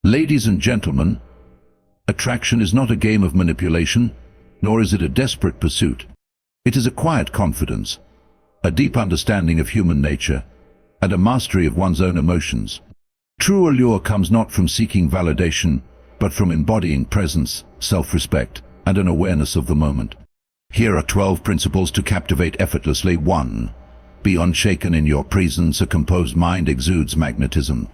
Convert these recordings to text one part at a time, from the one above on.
Ladies and gentlemen, attraction is not a game of manipulation, nor is it a desperate pursuit. It is a quiet confidence, a deep understanding of human nature, and a mastery of one's own emotions. True allure comes not from seeking validation, but from embodying presence, self-respect, and an awareness of the moment. Here are 12 principles to captivate effortlessly. 1. Be unshaken in your presence. A composed mind exudes magnetism.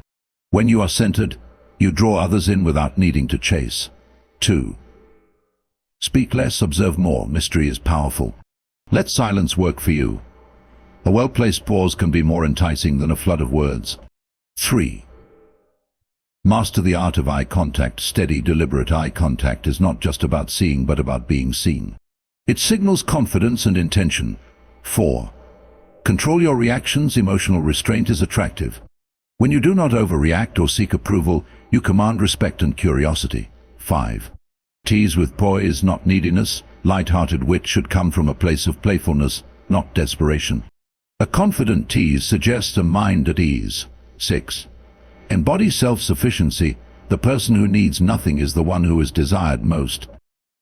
When you are centered, you draw others in without needing to chase. 2. Speak less, observe more. Mystery is powerful. Let silence work for you. A well-placed pause can be more enticing than a flood of words. 3. Master the art of eye contact. Steady, deliberate eye contact is not just about seeing but about being seen. It signals confidence and intention. 4. Control your reactions. Emotional restraint is attractive. When you do not overreact or seek approval, you command respect and curiosity. 5. Tease with poise, not neediness. Light-hearted wit should come from a place of playfulness, not desperation. A confident tease suggests a mind at ease. 6. Embody self-sufficiency. The person who needs nothing is the one who is desired most.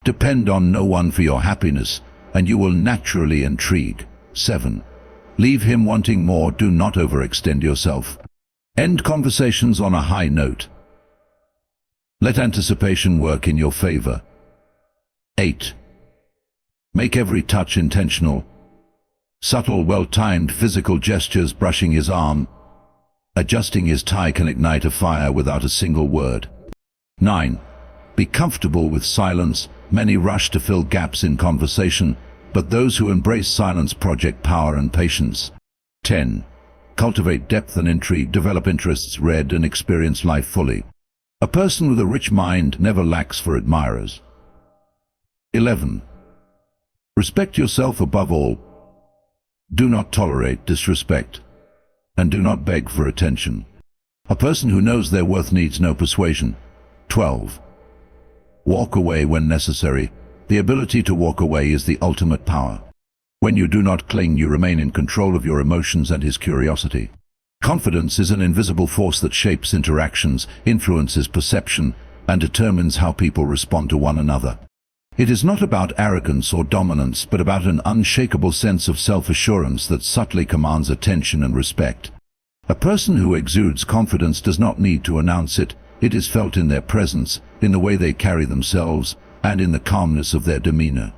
Depend on no one for your happiness, and you will naturally intrigue. 7. Leave him wanting more. Do not overextend yourself. End conversations on a high note. Let anticipation work in your favor. 8. Make every touch intentional. Subtle, well-timed physical gestures, brushing his arm, adjusting his tie, can ignite a fire without a single word. 9. Be comfortable with silence. Many rush to fill gaps in conversation, but those who embrace silence project power and patience. 10. Cultivate depth and intrigue. Develop interests, read and experience life fully. A person with a rich mind never lacks for admirers. 11. Respect yourself above all. Do not tolerate disrespect, and do not beg for attention. A person who knows their worth needs no persuasion. 12. Walk away when necessary. The ability to walk away is the ultimate power. When you do not cling, you remain in control of your emotions and his curiosity. Confidence is an invisible force that shapes interactions, influences perception, and determines how people respond to one another. It is not about arrogance or dominance, but about an unshakable sense of self-assurance that subtly commands attention and respect. A person who exudes confidence does not need to announce it. It is felt in their presence, in the way they carry themselves, and in the calmness of their demeanor.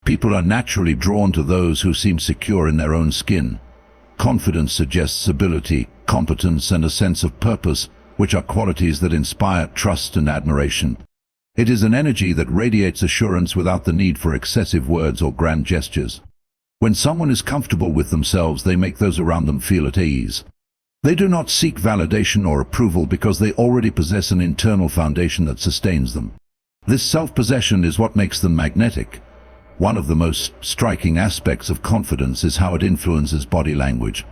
People are naturally drawn to those who seem secure in their own skin. Confidence suggests ability, competence, and a sense of purpose, which are qualities that inspire trust and admiration. It is an energy that radiates assurance without the need for excessive words or grand gestures. When someone is comfortable with themselves, they make those around them feel at ease. They do not seek validation or approval because they already possess an internal foundation that sustains them. This self-possession is what makes them magnetic. One of the most striking aspects of confidence is how it influences body language.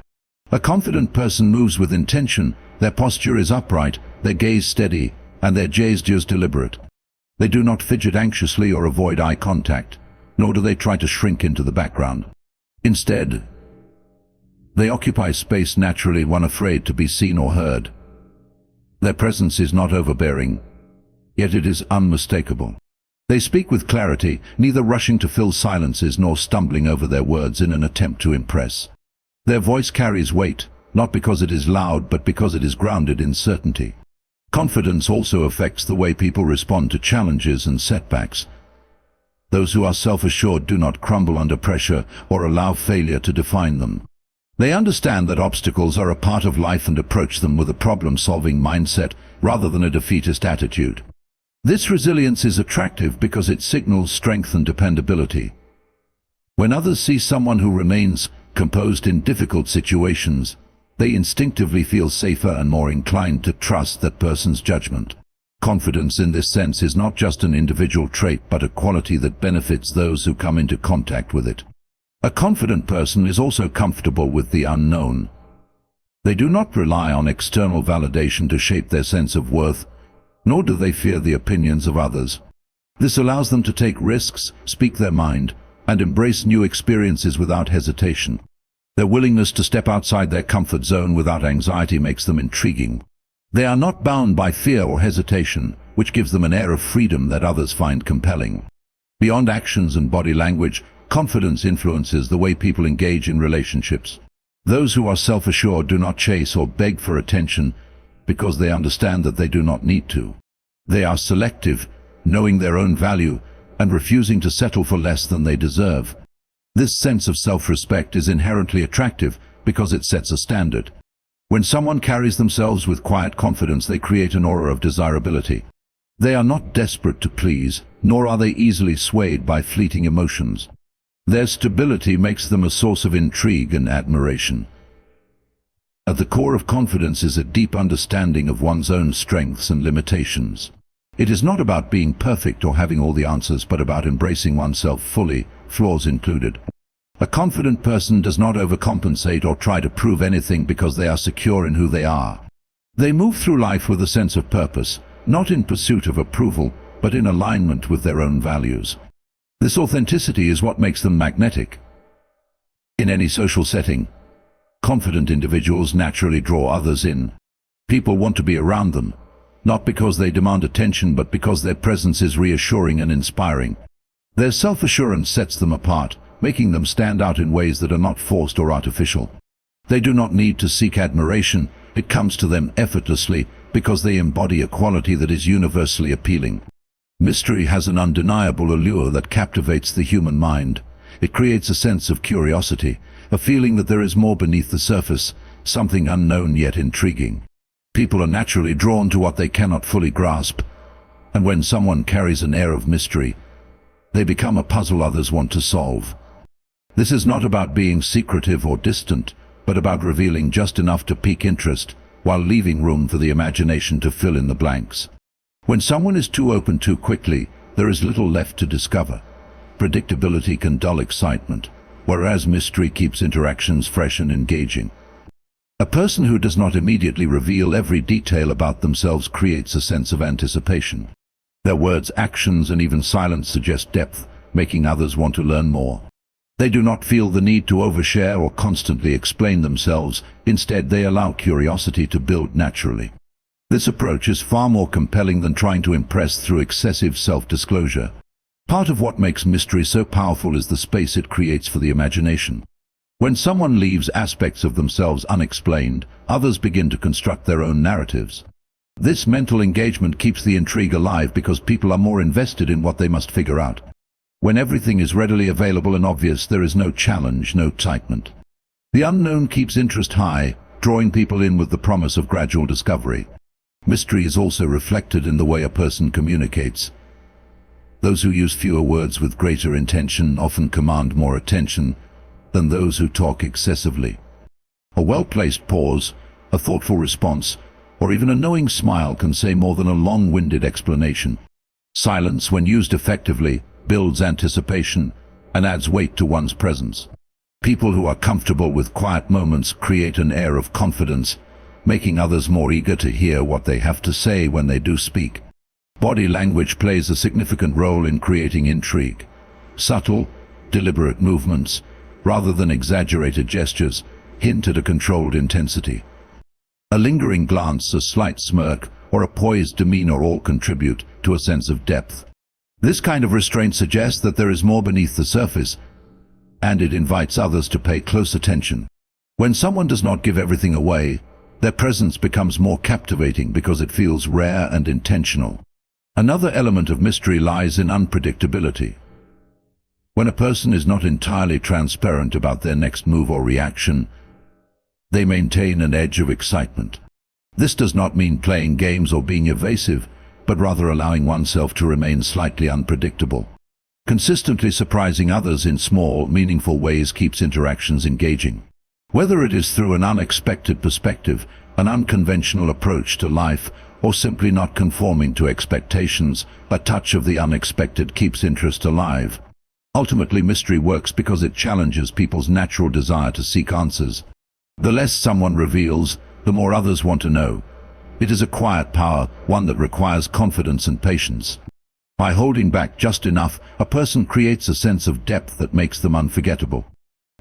A confident person moves with intention. Their posture is upright, their gaze steady, and their gestures deliberate. They do not fidget anxiously or avoid eye contact, nor do they try to shrink into the background. Instead, they occupy space naturally, unafraid to be seen or heard. Their presence is not overbearing, yet it is unmistakable. They speak with clarity, neither rushing to fill silences nor stumbling over their words in an attempt to impress. Their voice carries weight, not because it is loud, but because it is grounded in certainty. Confidence also affects the way people respond to challenges and setbacks. Those who are self-assured do not crumble under pressure or allow failure to define them. They understand that obstacles are a part of life and approach them with a problem-solving mindset rather than a defeatist attitude. This resilience is attractive because it signals strength and dependability. When others see someone who remains composed in difficult situations, they instinctively feel safer and more inclined to trust that person's judgment. Confidence in this sense is not just an individual trait, but a quality that benefits those who come into contact with it. A confident person is also comfortable with the unknown. They do not rely on external validation to shape their sense of worth, nor do they fear the opinions of others. This allows them to take risks, speak their mind, and embrace new experiences without hesitation. Their willingness to step outside their comfort zone without anxiety makes them intriguing. They are not bound by fear or hesitation, which gives them an air of freedom that others find compelling. Beyond actions and body language, confidence influences the way people engage in relationships. Those who are self-assured do not chase or beg for attention because they understand that they do not need to. They are selective, knowing their own value and refusing to settle for less than they deserve. This sense of self-respect is inherently attractive because it sets a standard. When someone carries themselves with quiet confidence, they create an aura of desirability. They are not desperate to please, nor are they easily swayed by fleeting emotions. Their stability makes them a source of intrigue and admiration. At the core of confidence is a deep understanding of one's own strengths and limitations. It is not about being perfect or having all the answers, but about embracing oneself fully, flaws included. A confident person does not overcompensate or try to prove anything because they are secure in who they are. They move through life with a sense of purpose, not in pursuit of approval, but in alignment with their own values. This authenticity is what makes them magnetic. In any social setting, confident individuals naturally draw others in. People want to be around them, not because they demand attention, but because their presence is reassuring and inspiring. Their self-assurance sets them apart, making them stand out in ways that are not forced or artificial. They do not need to seek admiration, it comes to them effortlessly because they embody a quality that is universally appealing. Mystery has an undeniable allure that captivates the human mind. It creates a sense of curiosity, a feeling that there is more beneath the surface, something unknown yet intriguing. People are naturally drawn to what they cannot fully grasp, and when someone carries an air of mystery, they become a puzzle others want to solve. This is not about being secretive or distant, but about revealing just enough to pique interest, while leaving room for the imagination to fill in the blanks. When someone is too open too quickly, there is little left to discover. Predictability can dull excitement, whereas mystery keeps interactions fresh and engaging. A person who does not immediately reveal every detail about themselves creates a sense of anticipation. Their words, actions, and even silence suggest depth, making others want to learn more. They do not feel the need to overshare or constantly explain themselves. Instead, they allow curiosity to build naturally. This approach is far more compelling than trying to impress through excessive self-disclosure. Part of what makes mystery so powerful is the space it creates for the imagination. When someone leaves aspects of themselves unexplained, others begin to construct their own narratives. This mental engagement keeps the intrigue alive because people are more invested in what they must figure out. When everything is readily available and obvious, there is no challenge, no excitement. The unknown keeps interest high, drawing people in with the promise of gradual discovery. Mystery is also reflected in the way a person communicates. Those who use fewer words with greater intention often command more attention than those who talk excessively. A well-placed pause, a thoughtful response, or even a knowing smile can say more than a long-winded explanation. Silence, when used effectively, builds anticipation and adds weight to one's presence. People who are comfortable with quiet moments create an air of confidence, making others more eager to hear what they have to say when they do speak. Body language plays a significant role in creating intrigue. Subtle, deliberate movements, rather than exaggerated gestures, hint at a controlled intensity. A lingering glance, a slight smirk, or a poised demeanor all contribute to a sense of depth. This kind of restraint suggests that there is more beneath the surface, and it invites others to pay close attention. When someone does not give everything away, their presence becomes more captivating because it feels rare and intentional. Another element of mystery lies in unpredictability. When a person is not entirely transparent about their next move or reaction, they maintain an edge of excitement. This does not mean playing games or being evasive, but rather allowing oneself to remain slightly unpredictable. Consistently surprising others in small, meaningful ways keeps interactions engaging. Whether it is through an unexpected perspective, an unconventional approach to life, or simply not conforming to expectations, a touch of the unexpected keeps interest alive. Ultimately, mystery works because it challenges people's natural desire to seek answers. The less someone reveals, the more others want to know. It is a quiet power, one that requires confidence and patience. By holding back just enough, a person creates a sense of depth that makes them unforgettable.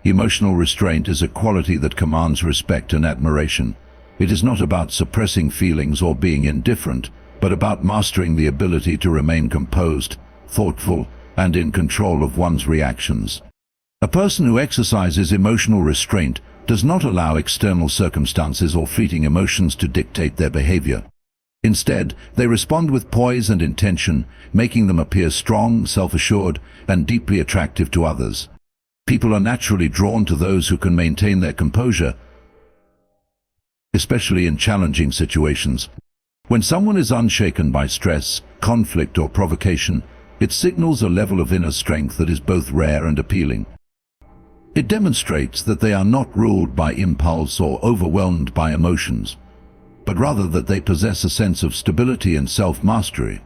Emotional restraint is a quality that commands respect and admiration. It is not about suppressing feelings or being indifferent, but about mastering the ability to remain composed, thoughtful, and in control of one's reactions. A person who exercises emotional restraint does not allow external circumstances or fleeting emotions to dictate their behavior. Instead, they respond with poise and intention, making them appear strong, self-assured, and deeply attractive to others. People are naturally drawn to those who can maintain their composure, especially in challenging situations. When someone is unshaken by stress, conflict, or provocation, it signals a level of inner strength that is both rare and appealing. It demonstrates that they are not ruled by impulse or overwhelmed by emotions, but rather that they possess a sense of stability and self-mastery.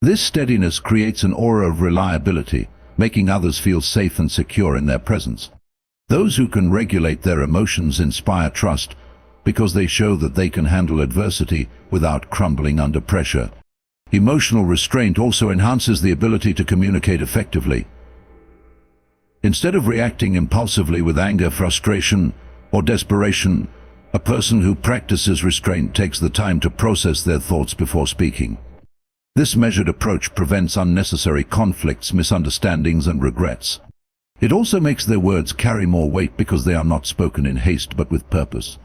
This steadiness creates an aura of reliability, making others feel safe and secure in their presence. Those who can regulate their emotions inspire trust because they show that they can handle adversity without crumbling under pressure. Emotional restraint also enhances the ability to communicate effectively. Instead of reacting impulsively with anger, frustration, or desperation, a person who practices restraint takes the time to process their thoughts before speaking. This measured approach prevents unnecessary conflicts, misunderstandings, and regrets. It also makes their words carry more weight because they are not spoken in haste but with purpose.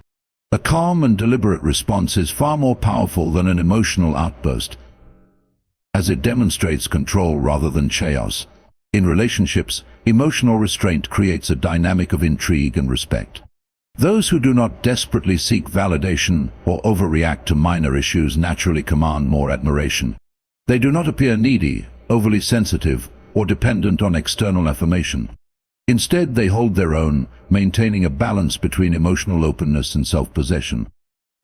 A calm and deliberate response is far more powerful than an emotional outburst, as it demonstrates control rather than chaos. In relationships, emotional restraint creates a dynamic of intrigue and respect. Those who do not desperately seek validation or overreact to minor issues naturally command more admiration. They do not appear needy, overly sensitive, or dependent on external affirmation. Instead, they hold their own, maintaining a balance between emotional openness and self-possession.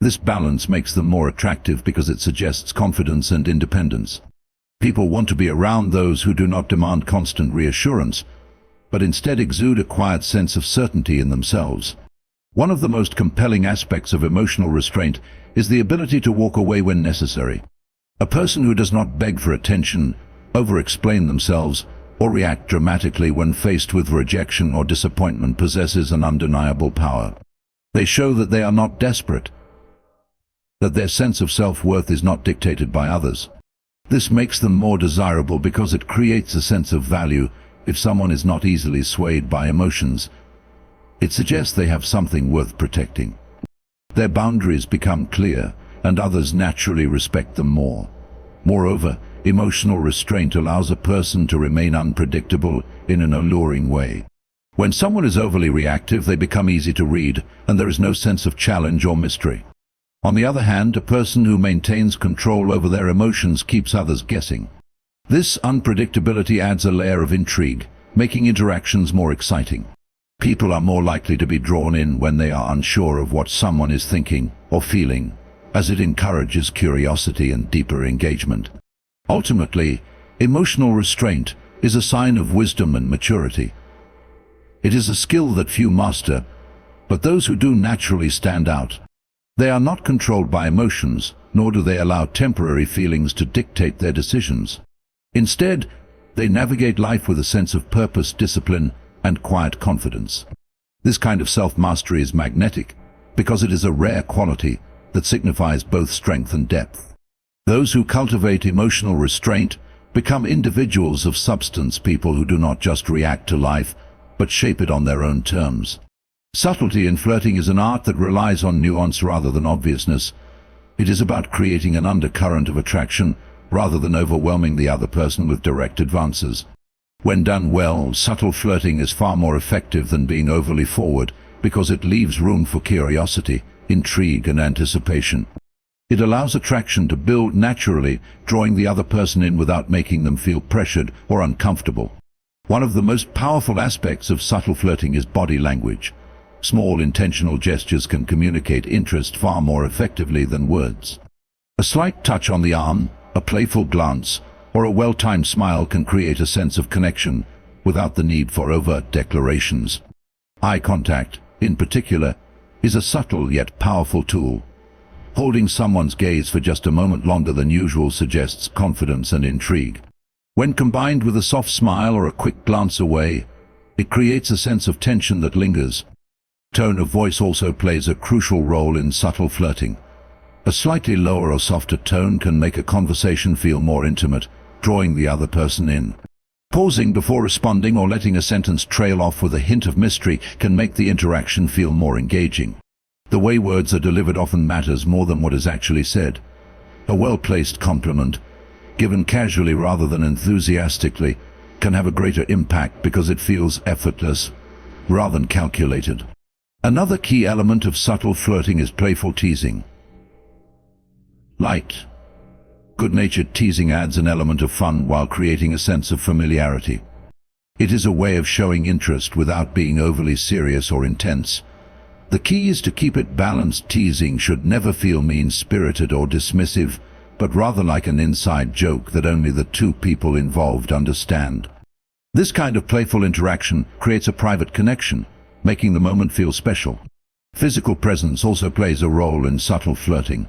This balance makes them more attractive because it suggests confidence and independence. People want to be around those who do not demand constant reassurance, but instead exude a quiet sense of certainty in themselves. One of the most compelling aspects of emotional restraint is the ability to walk away when necessary. A person who does not beg for attention, over-explain themselves, or react dramatically when faced with rejection or disappointment possesses an undeniable power. They show that they are not desperate, that their sense of self-worth is not dictated by others. This makes them more desirable because it creates a sense of value. If someone is not easily swayed by emotions, it suggests they have something worth protecting. Their boundaries become clear, and others naturally respect them more. Moreover, emotional restraint allows a person to remain unpredictable in an alluring way. When someone is overly reactive, they become easy to read, and there is no sense of challenge or mystery. On the other hand, a person who maintains control over their emotions keeps others guessing. This unpredictability adds a layer of intrigue, making interactions more exciting. People are more likely to be drawn in when they are unsure of what someone is thinking or feeling, as it encourages curiosity and deeper engagement. Ultimately, emotional restraint is a sign of wisdom and maturity. It is a skill that few master, but those who do naturally stand out. They are not controlled by emotions, nor do they allow temporary feelings to dictate their decisions. Instead, they navigate life with a sense of purpose, discipline, and quiet confidence. This kind of self-mastery is magnetic because it is a rare quality that signifies both strength and depth. Those who cultivate emotional restraint become individuals of substance, people who do not just react to life, but shape it on their own terms. Subtlety in flirting is an art that relies on nuance rather than obviousness. It is about creating an undercurrent of attraction rather than overwhelming the other person with direct advances. When done well, subtle flirting is far more effective than being overly forward because it leaves room for curiosity, intrigue, and anticipation. It allows attraction to build naturally, drawing the other person in without making them feel pressured or uncomfortable. One of the most powerful aspects of subtle flirting is body language. Small intentional gestures can communicate interest far more effectively than words. A slight touch on the arm, a playful glance, or a well-timed smile can create a sense of connection without the need for overt declarations. Eye contact, in particular, is a subtle yet powerful tool. Holding someone's gaze for just a moment longer than usual suggests confidence and intrigue. When combined with a soft smile or a quick glance away, it creates a sense of tension that lingers. Tone of voice also plays a crucial role in subtle flirting. A slightly lower or softer tone can make a conversation feel more intimate, drawing the other person in. Pausing before responding or letting a sentence trail off with a hint of mystery can make the interaction feel more engaging. The way words are delivered often matters more than what is actually said. A well-placed compliment, given casually rather than enthusiastically, can have a greater impact because it feels effortless rather than calculated. Another key element of subtle flirting is playful teasing. Light, good-natured teasing adds an element of fun while creating a sense of familiarity. It is a way of showing interest without being overly serious or intense. The key is to keep it balanced. Teasing should never feel mean-spirited or dismissive, but rather like an inside joke that only the two people involved understand. This kind of playful interaction creates a private connection, making the moment feel special. Physical presence also plays a role in subtle flirting.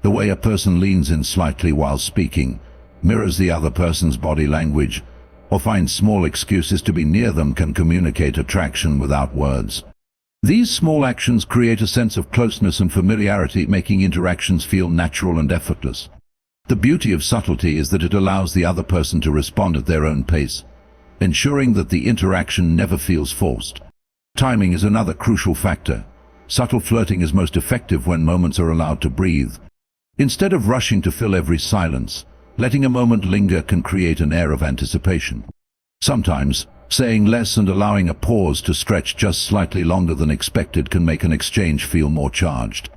The way a person leans in slightly while speaking, mirrors the other person's body language, or finds small excuses to be near them can communicate attraction without words. These small actions create a sense of closeness and familiarity, making interactions feel natural and effortless. The beauty of subtlety is that it allows the other person to respond at their own pace, ensuring that the interaction never feels forced. Timing is another crucial factor. Subtle flirting is most effective when moments are allowed to breathe. Instead of rushing to fill every silence, letting a moment linger can create an air of anticipation. Sometimes, saying less and allowing a pause to stretch just slightly longer than expected can make an exchange feel more charged.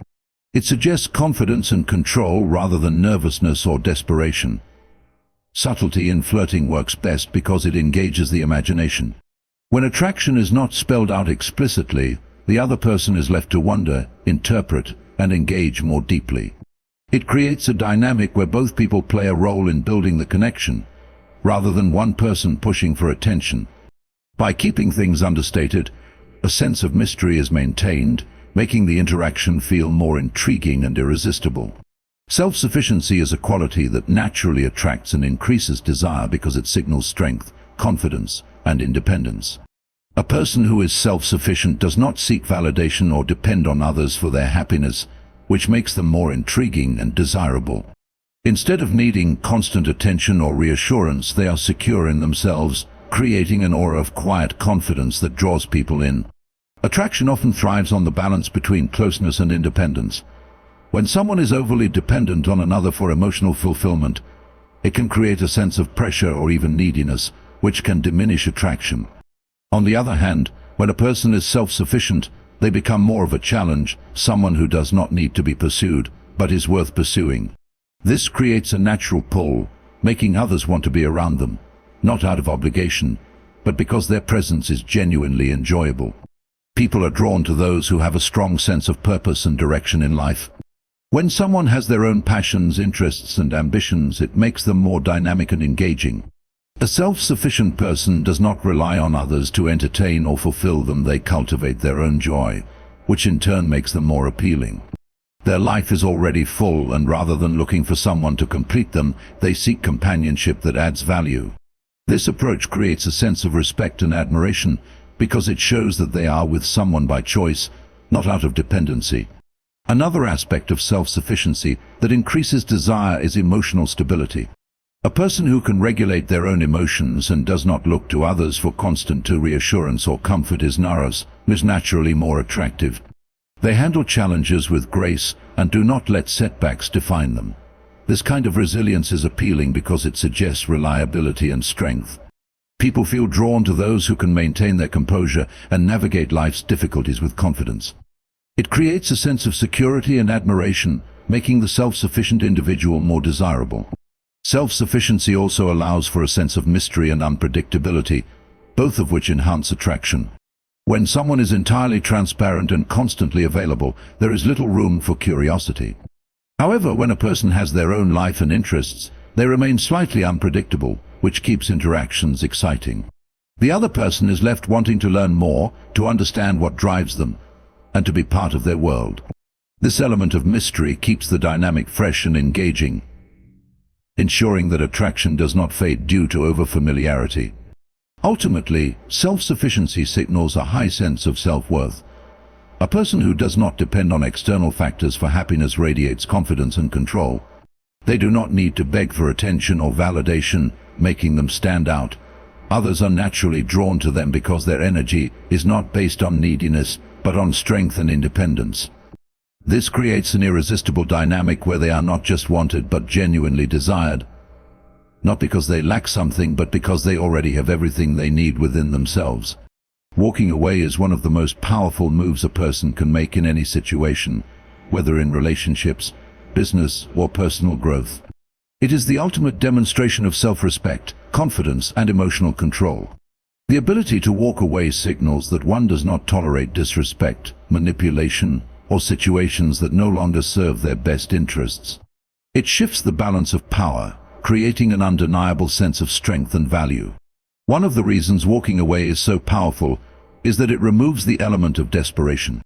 It suggests confidence and control rather than nervousness or desperation. Subtlety in flirting works best because it engages the imagination. When attraction is not spelled out explicitly, the other person is left to wonder, interpret, and engage more deeply. It creates a dynamic where both people play a role in building the connection, rather than one person pushing for attention. By keeping things understated, a sense of mystery is maintained, making the interaction feel more intriguing and irresistible. Self-sufficiency is a quality that naturally attracts and increases desire because it signals strength, confidence, and independence. A person who is self-sufficient does not seek validation or depend on others for their happiness, which makes them more intriguing and desirable. Instead of needing constant attention or reassurance, they are secure in themselves, creating an aura of quiet confidence that draws people in. Attraction often thrives on the balance between closeness and independence. When someone is overly dependent on another for emotional fulfillment, it can create a sense of pressure or even neediness, which can diminish attraction. On the other hand, when a person is self-sufficient, they become more of a challenge, someone who does not need to be pursued, but is worth pursuing. This creates a natural pull, making others want to be around them, not out of obligation, but because their presence is genuinely enjoyable. People are drawn to those who have a strong sense of purpose and direction in life. When someone has their own passions, interests, and ambitions, it makes them more dynamic and engaging. A self-sufficient person does not rely on others to entertain or fulfill them. They cultivate their own joy, which in turn makes them more appealing. Their life is already full, and rather than looking for someone to complete them, they seek companionship that adds value. This approach creates a sense of respect and admiration because it shows that they are with someone by choice, not out of dependency. Another aspect of self-sufficiency that increases desire is emotional stability. A person who can regulate their own emotions and does not look to others for constant reassurance or comfort is naturally more attractive. They handle challenges with grace and do not let setbacks define them. This kind of resilience is appealing because it suggests reliability and strength. People feel drawn to those who can maintain their composure and navigate life's difficulties with confidence. It creates a sense of security and admiration, making the self-sufficient individual more desirable. Self-sufficiency also allows for a sense of mystery and unpredictability, both of which enhance attraction. When someone is entirely transparent and constantly available, there is little room for curiosity. However, when a person has their own life and interests, they remain slightly unpredictable, which keeps interactions exciting. The other person is left wanting to learn more, to understand what drives them, and to be part of their world. This element of mystery keeps the dynamic fresh and engaging, ensuring that attraction does not fade due to overfamiliarity. Ultimately, self-sufficiency signals a high sense of self-worth. A person who does not depend on external factors for happiness radiates confidence and control. They do not need to beg for attention or validation, making them stand out. Others are naturally drawn to them because their energy is not based on neediness, but on strength and independence. This creates an irresistible dynamic where they are not just wanted but genuinely desired. Not because they lack something, but because they already have everything they need within themselves. Walking away is one of the most powerful moves a person can make in any situation, whether in relationships, business, or personal growth. It is the ultimate demonstration of self-respect, confidence, and emotional control. The ability to walk away signals that one does not tolerate disrespect, manipulation, or situations that no longer serve their best interests. It shifts the balance of power, creating an undeniable sense of strength and value. One of the reasons walking away is so powerful is that it removes the element of desperation.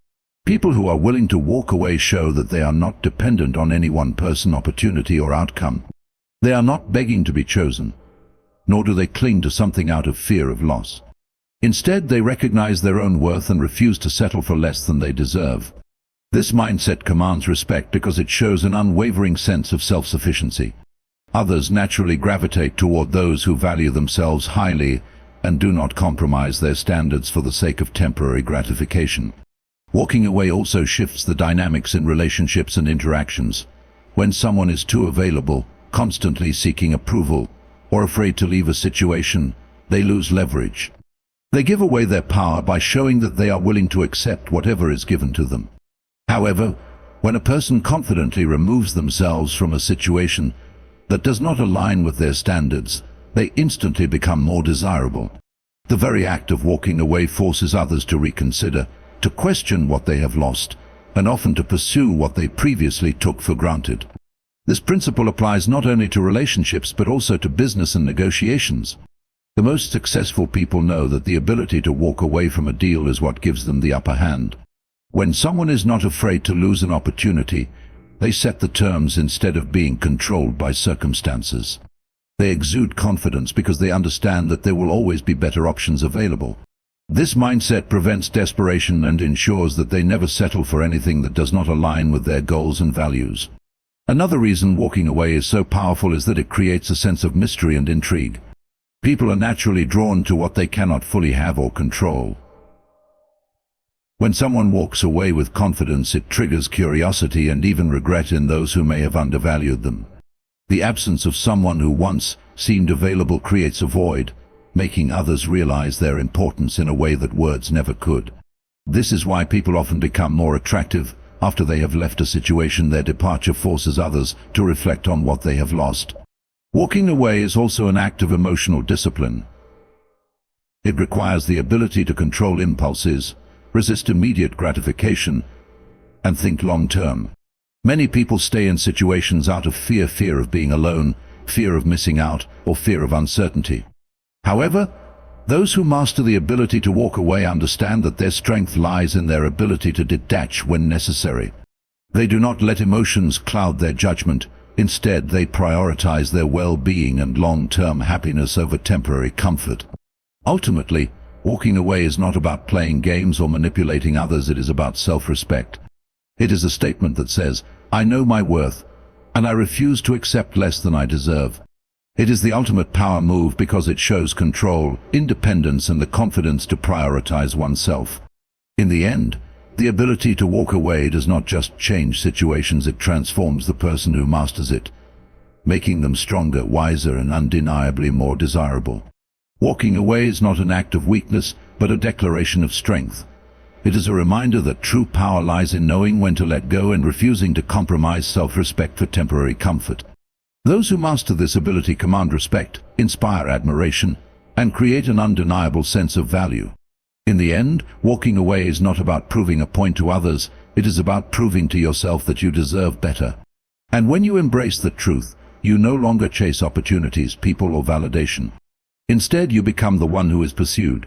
People who are willing to walk away show that they are not dependent on any one person, opportunity, or outcome. They are not begging to be chosen, nor do they cling to something out of fear of loss. Instead, they recognize their own worth and refuse to settle for less than they deserve. This mindset commands respect because it shows an unwavering sense of self-sufficiency. Others naturally gravitate toward those who value themselves highly and do not compromise their standards for the sake of temporary gratification. Walking away also shifts the dynamics in relationships and interactions. When someone is too available, constantly seeking approval, or afraid to leave a situation, they lose leverage. They give away their power by showing that they are willing to accept whatever is given to them. However, when a person confidently removes themselves from a situation that does not align with their standards, they instantly become more desirable. The very act of walking away forces others to reconsider, to question what they have lost, and often to pursue what they previously took for granted. This principle applies not only to relationships but also to business and negotiations. The most successful people know that the ability to walk away from a deal is what gives them the upper hand. When someone is not afraid to lose an opportunity, they set the terms instead of being controlled by circumstances. They exude confidence because they understand that there will always be better options available. This mindset prevents desperation and ensures that they never settle for anything that does not align with their goals and values. Another reason walking away is so powerful is that it creates a sense of mystery and intrigue. People are naturally drawn to what they cannot fully have or control. When someone walks away with confidence, it triggers curiosity and even regret in those who may have undervalued them. The absence of someone who once seemed available creates a void, making others realize their importance in a way that words never could. This is why people often become more attractive after they have left a situation. Their departure forces others to reflect on what they have lost. Walking away is also an act of emotional discipline. It requires the ability to control impulses, resist immediate gratification, and think long-term. Many people stay in situations out of fear of being alone, fear of missing out, or fear of uncertainty. However, those who master the ability to walk away understand that their strength lies in their ability to detach when necessary. They do not let emotions cloud their judgment. Instead, they prioritize their well-being and long-term happiness over temporary comfort. Ultimately, walking away is not about playing games or manipulating others. It is about self-respect. It is a statement that says, "I know my worth, and I refuse to accept less than I deserve." It is the ultimate power move because it shows control, independence, and the confidence to prioritize oneself. In the end, the ability to walk away does not just change situations, it transforms the person who masters it, making them stronger, wiser, and undeniably more desirable. Walking away is not an act of weakness, but a declaration of strength. It is a reminder that true power lies in knowing when to let go and refusing to compromise self-respect for temporary comfort. Those who master this ability command respect, inspire admiration, and create an undeniable sense of value. In the end, walking away is not about proving a point to others, it is about proving to yourself that you deserve better. And when you embrace the truth, you no longer chase opportunities, people, or validation. Instead, you become the one who is pursued.